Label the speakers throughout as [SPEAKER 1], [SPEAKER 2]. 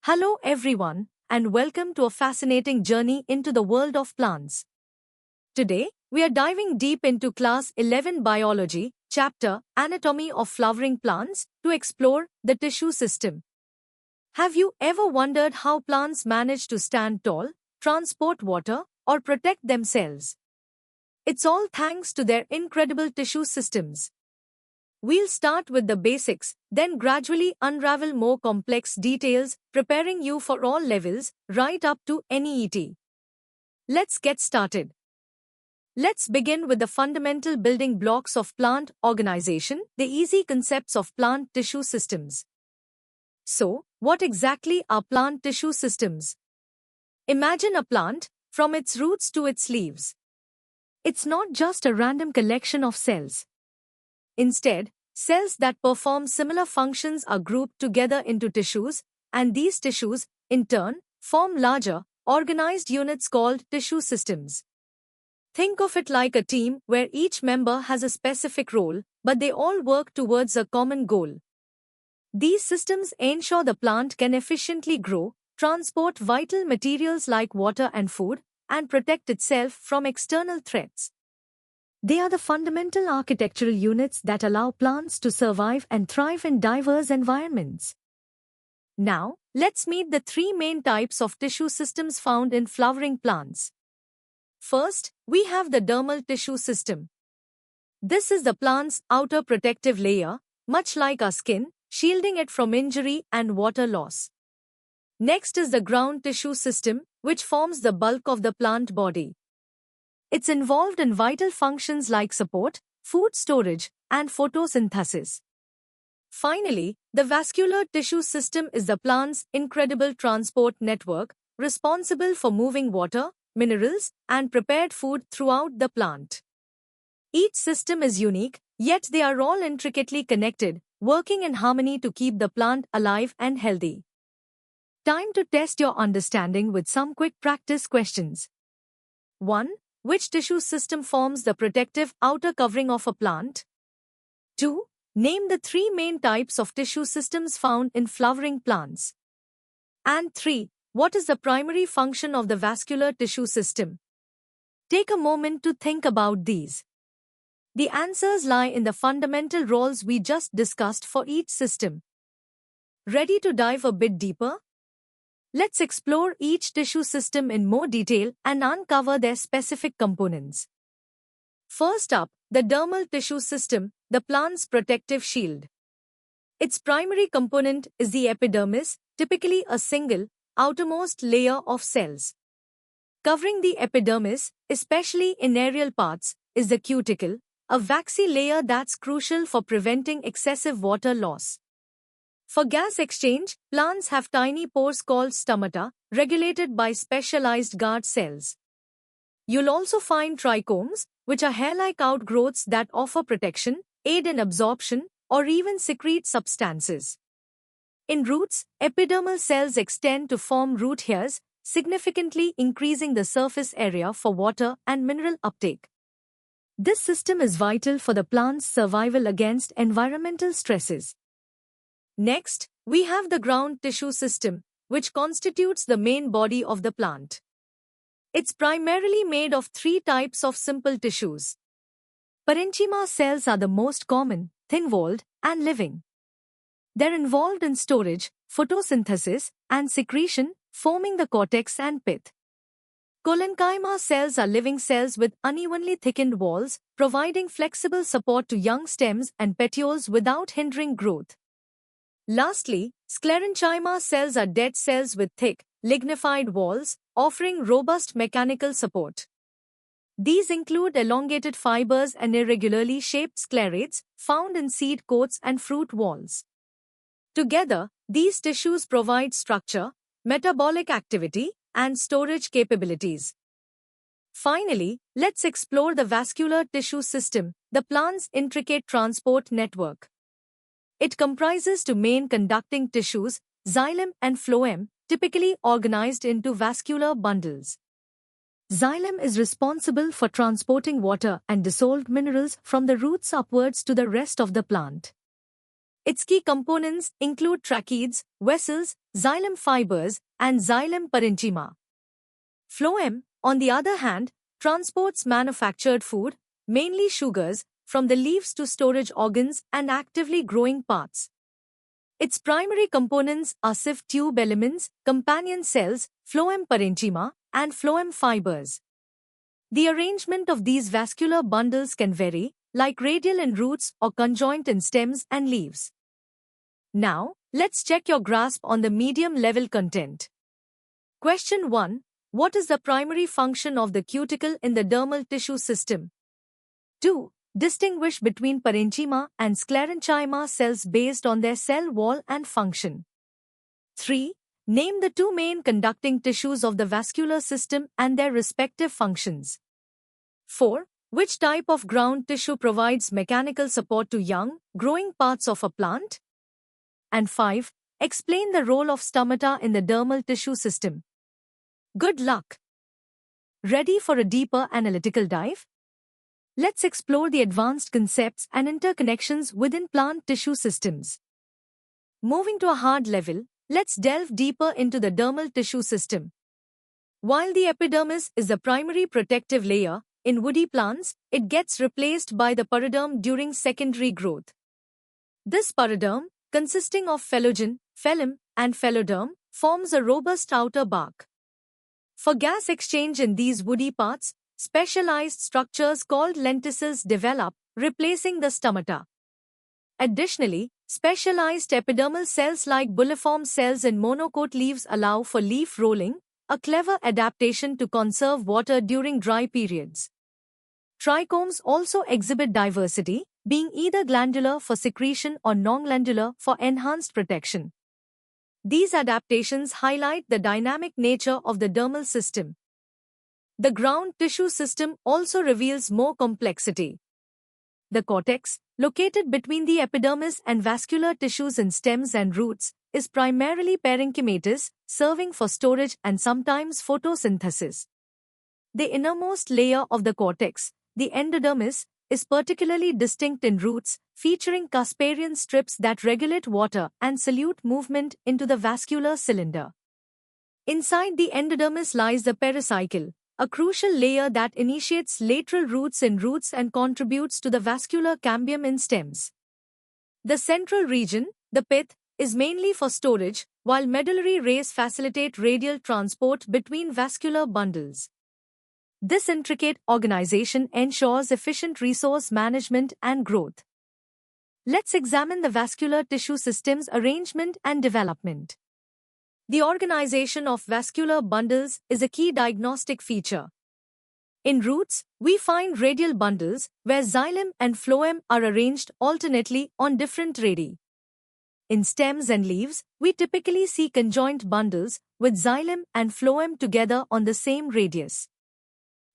[SPEAKER 1] Hello everyone, and welcome to a fascinating journey into the world of plants. Today, we are diving deep into Class 11 Biology, Chapter Anatomy of Flowering Plants, to explore the tissue system. Have you ever wondered how plants manage to stand tall, transport water, or protect themselves? It's all thanks to their incredible tissue systems. We'll start with the basics, then gradually unravel more complex details, preparing you for all levels, right up to NEET. Let's get started. Let's begin with the fundamental building blocks of plant organization, the easy concepts of plant tissue systems. So, what exactly are plant tissue systems? Imagine a plant, from its roots to its leaves. It's not just a random collection of cells. Instead, cells that perform similar functions are grouped together into tissues, and these tissues, in turn, form larger, organized units called tissue systems. Think of it like a team where each member has a specific role, but they all work towards a common goal. These systems ensure the plant can efficiently grow, transport vital materials like water and food, and protect itself from external threats. They are the fundamental architectural units that allow plants to survive and thrive in diverse environments. Now, let's meet the three main types of tissue systems found in flowering plants. First, we have the dermal tissue system. This is the plant's outer protective layer, much like our skin, shielding it from injury and water loss. Next is the ground tissue system, which forms the bulk of the plant body. It's involved in vital functions like support, food storage, and photosynthesis. Finally, the vascular tissue system is the plant's incredible transport network, responsible for moving water, minerals, and prepared food throughout the plant. Each system is unique, yet they are all intricately connected, working in harmony to keep the plant alive and healthy. Time to test your understanding with some quick practice questions. 1. Which tissue system forms the protective outer covering of a plant? 2. Name the three main types of tissue systems found in flowering plants. And 3. What is the primary function of the vascular tissue system? Take a moment to think about these. The answers lie in the fundamental roles we just discussed for each system. Ready to dive a bit deeper? Let's explore each tissue system in more detail and uncover their specific components. First up, the dermal tissue system, the plant's protective shield. Its primary component is the epidermis, typically a single, outermost layer of cells. Covering the epidermis, especially in aerial parts, is the cuticle, a waxy layer that's crucial for preventing excessive water loss. For gas exchange, plants have tiny pores called stomata, regulated by specialized guard cells. You'll also find trichomes, which are hair-like outgrowths that offer protection, aid in absorption, or even secrete substances. In roots, epidermal cells extend to form root hairs, significantly increasing the surface area for water and mineral uptake. This system is vital for the plant's survival against environmental stresses. Next, we have the ground tissue system, which constitutes the main body of the plant. It's primarily made of three types of simple tissues. Parenchyma cells are the most common, thin-walled, and living. They're involved in storage, photosynthesis, and secretion, forming the cortex and pith. Collenchyma cells are living cells with unevenly thickened walls, providing flexible support to young stems and petioles without hindering growth. Lastly, sclerenchyma cells are dead cells with thick, lignified walls, offering robust mechanical support. These include elongated fibers and irregularly shaped sclerates found in seed coats and fruit walls. Together, these tissues provide structure, metabolic activity, and storage capabilities. Finally, let's explore the vascular tissue system, the plant's intricate transport network. It comprises two main conducting tissues, xylem and phloem, typically organized into vascular bundles. Xylem is responsible for transporting water and dissolved minerals from the roots upwards to the rest of the plant. Its key components include tracheids, vessels, xylem fibers, and xylem parenchyma. Phloem, on the other hand, transports manufactured food, mainly sugars, from the leaves to storage organs and actively growing parts. Its primary components are sieve tube elements, companion cells, phloem parenchyma, and phloem fibers. The arrangement of these vascular bundles can vary, like radial in roots or conjoint in stems and leaves. Now, let's check your grasp on the medium-level content. Question 1. What is the primary function of the cuticle in the dermal tissue system? 2. Distinguish between parenchyma and sclerenchyma cells based on their cell wall and function. 3. Name the two main conducting tissues of the vascular system and their respective functions. 4. Which type of ground tissue provides mechanical support to young, growing parts of a plant? And 5. Explain the role of stomata in the dermal tissue system. Good luck! Ready for a deeper analytical dive? Let's explore the advanced concepts and interconnections within plant tissue systems. Moving to a hard level, let's delve deeper into the dermal tissue system. While the epidermis is the primary protective layer, in woody plants, it gets replaced by the paroderm during secondary growth. This paroderm, consisting of phelogen, phloem, and pheloderm, forms a robust outer bark. For gas exchange in these woody parts, specialized structures called lenticels develop, replacing the stomata. Additionally, specialized epidermal cells like bulliform cells in monocote leaves allow for leaf rolling, a clever adaptation to conserve water during dry periods. Trichomes also exhibit diversity, being either glandular for secretion or non-glandular for enhanced protection. These adaptations highlight the dynamic nature of the dermal system. The ground tissue system also reveals more complexity. The cortex, located between the epidermis and vascular tissues in stems and roots, is primarily parenchymatous, serving for storage and sometimes photosynthesis. The innermost layer of the cortex, the endodermis, is particularly distinct in roots, featuring Casparian strips that regulate water and solute movement into the vascular cylinder. Inside the endodermis lies the pericycle, a crucial layer that initiates lateral roots in roots and contributes to the vascular cambium in stems. The central region, the pith, is mainly for storage, while medullary rays facilitate radial transport between vascular bundles. This intricate organization ensures efficient resource management and growth. Let's examine the vascular tissue system's arrangement and development. The organization of vascular bundles is a key diagnostic feature. In roots, we find radial bundles, where xylem and phloem are arranged alternately on different radii. In stems and leaves, we typically see conjoint bundles, with xylem and phloem together on the same radius.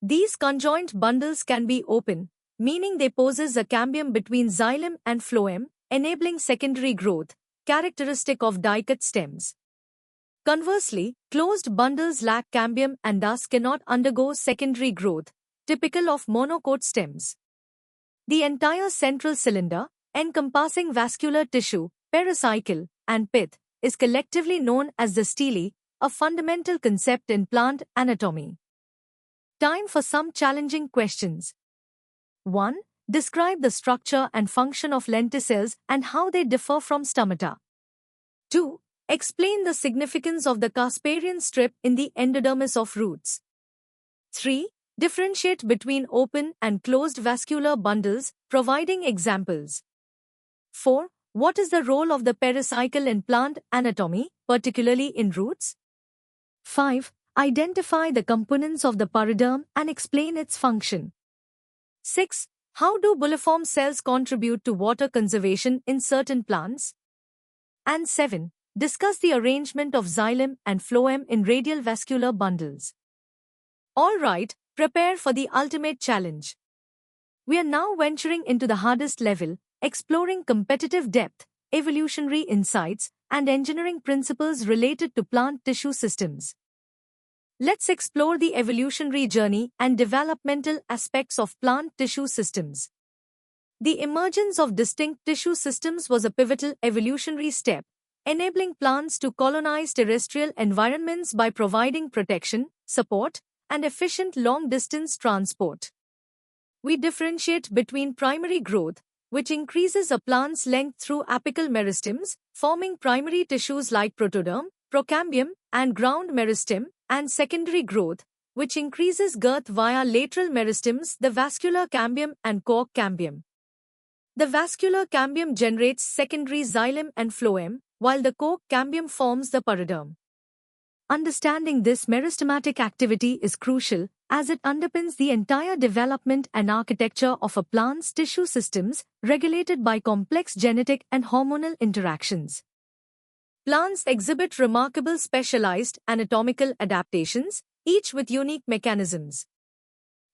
[SPEAKER 1] These conjoint bundles can be open, meaning they possess a cambium between xylem and phloem, enabling secondary growth, characteristic of dicot stems. Conversely, closed bundles lack cambium and thus cannot undergo secondary growth, typical of monocote stems. The entire central cylinder, encompassing vascular tissue, pericycle, and pith, is collectively known as the stele, a fundamental concept in plant anatomy. Time for some challenging questions. 1. Describe the structure and function of lenticels and how they differ from stomata. 2. Explain the significance of the Casparian strip in the endodermis of roots. 3. Differentiate between open and closed vascular bundles, providing examples. 4. What is the role of the pericycle in plant anatomy, particularly in roots? 5. Identify the components of the paroderm and explain its function. 6. How do bulliform cells contribute to water conservation in certain plants? And 7. Discuss the arrangement of xylem and phloem in radial vascular bundles. All right, prepare for the ultimate challenge. We are now venturing into the hardest level, exploring competitive depth, evolutionary insights, and engineering principles related to plant tissue systems. Let's explore the evolutionary journey and developmental aspects of plant tissue systems. The emergence of distinct tissue systems was a pivotal evolutionary step, enabling plants to colonize terrestrial environments by providing protection, support, and efficient long-distance transport. We differentiate between primary growth, which increases a plant's length through apical meristems, forming primary tissues like protoderm, procambium, and ground meristem, and secondary growth, which increases girth via lateral meristems, the vascular cambium and cork cambium. The vascular cambium generates secondary xylem and phloem, while the cork cambium forms the paroderm. Understanding this meristematic activity is crucial, as it underpins the entire development and architecture of a plant's tissue systems, regulated by complex genetic and hormonal interactions. Plants exhibit remarkable specialized anatomical adaptations, each with unique mechanisms.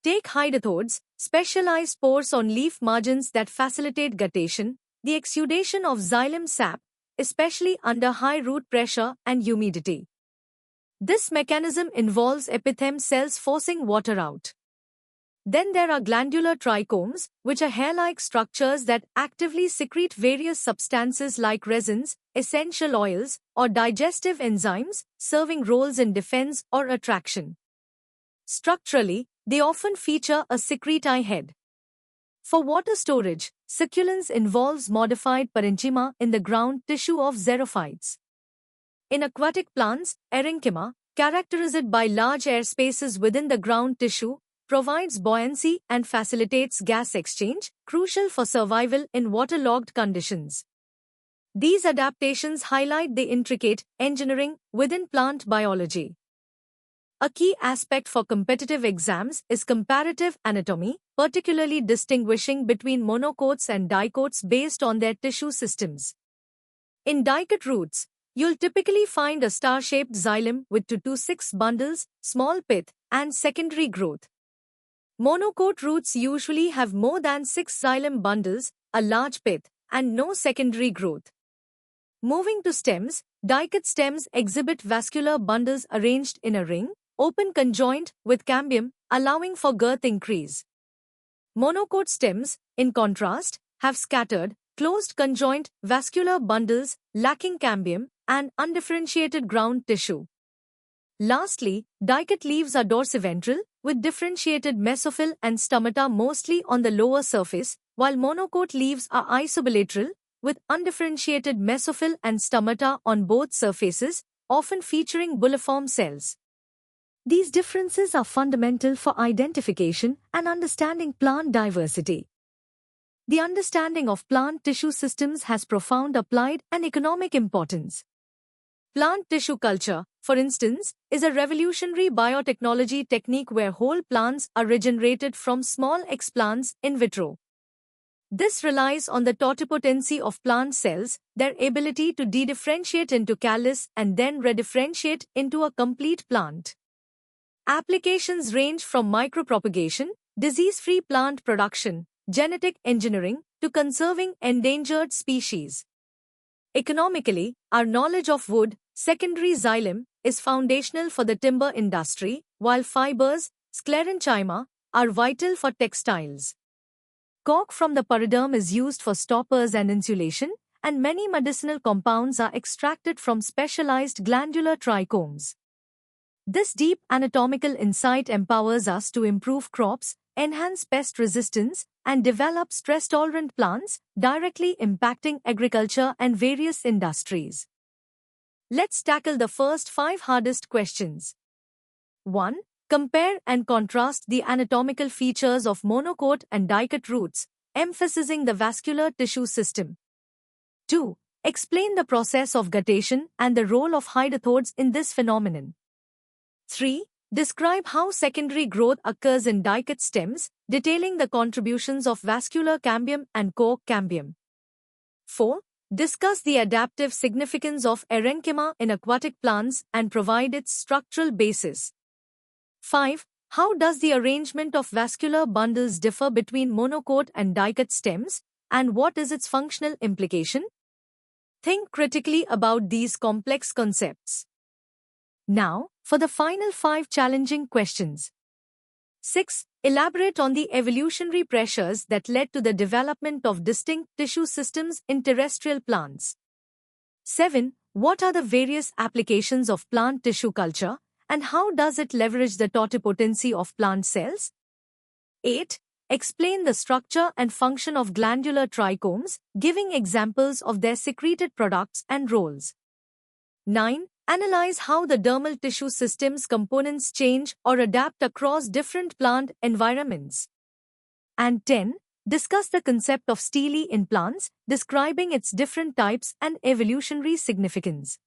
[SPEAKER 1] Take hydatodes, specialized pores on leaf margins that facilitate guttation, the exudation of xylem sap, especially under high root pressure and humidity. This mechanism involves epitheme cells forcing water out. Then there are glandular trichomes, which are hair-like structures that actively secrete various substances like resins, essential oils, or digestive enzymes, serving roles in defense or attraction. Structurally, they often feature a secretory head. For water storage, succulence involves modified parenchyma in the ground tissue of xerophytes. In aquatic plants, erenchyma, characterized by large air spaces within the ground tissue, provides buoyancy and facilitates gas exchange, crucial for survival in waterlogged conditions. These adaptations highlight the intricate engineering within plant biology. A key aspect for competitive exams is comparative anatomy, particularly distinguishing between monocots and dicots based on their tissue systems. In dicot roots, you'll typically find a star-shaped xylem with 2 to 6 bundles, small pith, and secondary growth. Monocot roots usually have more than 6 xylem bundles, a large pith, and no secondary growth. Moving to stems, dicot stems exhibit vascular bundles arranged in a ring, open conjoint with cambium, allowing for girth increase. Monocot stems, in contrast, have scattered, closed conjoint vascular bundles lacking cambium and undifferentiated ground tissue. Lastly, dicot leaves are dorsiventral, with differentiated mesophyll and stomata mostly on the lower surface, while monocot leaves are isobilateral, with undifferentiated mesophyll and stomata on both surfaces, often featuring bulliform cells. These differences are fundamental for identification and understanding plant diversity. The understanding of plant tissue systems has profound applied and economic importance. Plant tissue culture, for instance, is a revolutionary biotechnology technique where whole plants are regenerated from small explants in vitro. This relies on the totipotency of plant cells, their ability to dedifferentiate into callus and then redifferentiate into a complete plant. Applications range from micropropagation, disease-free plant production, genetic engineering, to conserving endangered species. Economically, our knowledge of wood, secondary xylem, is foundational for the timber industry, while fibers, sclerenchyma, are vital for textiles. Cork from the paroderm is used for stoppers and insulation, and many medicinal compounds are extracted from specialized glandular trichomes. This deep anatomical insight empowers us to improve crops, enhance pest resistance, and develop stress-tolerant plants, directly impacting agriculture and various industries. Let's tackle the first 5 hardest questions. 1. Compare and contrast the anatomical features of monocot and dicot roots, emphasizing the vascular tissue system. 2. Explain the process of guttation and the role of hydatodes in this phenomenon. 3. Describe how secondary growth occurs in dicot stems, detailing the contributions of vascular cambium and cork cambium. 4. Discuss the adaptive significance of erenchyma in aquatic plants and provide its structural basis. 5. How does the arrangement of vascular bundles differ between monocot and dicot stems, and what is its functional implication? Think critically about these complex concepts. Now, for the final 5 challenging questions. 6. Elaborate on the evolutionary pressures that led to the development of distinct tissue systems in terrestrial plants. 7. What are the various applications of plant tissue culture, and how does it leverage the totipotency of plant cells? 8. Explain the structure and function of glandular trichomes, giving examples of their secreted products and roles. 9. Analyze how the dermal tissue system's components change or adapt across different plant environments. And 10. Discuss the concept of stele in plants, describing its different types and evolutionary significance.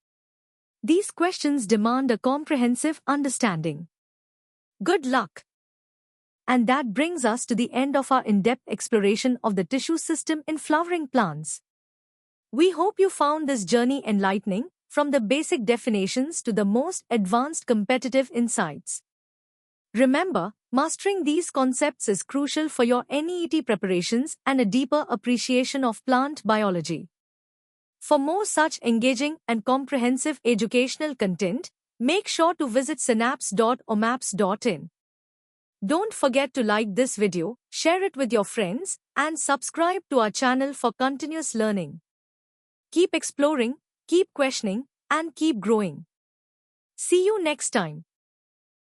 [SPEAKER 1] These questions demand a comprehensive understanding. Good luck! And that brings us to the end of our in-depth exploration of the tissue system in flowering plants. We hope you found this journey enlightening, from the basic definitions to the most advanced competitive insights. Remember, mastering these concepts is crucial for your NEET preparations and a deeper appreciation of plant biology. For more such engaging and comprehensive educational content, make sure to visit synapse.omaps.in. Don't forget to like this video, share it with your friends, and subscribe to our channel for continuous learning. Keep exploring, keep questioning, and keep growing. See you next time.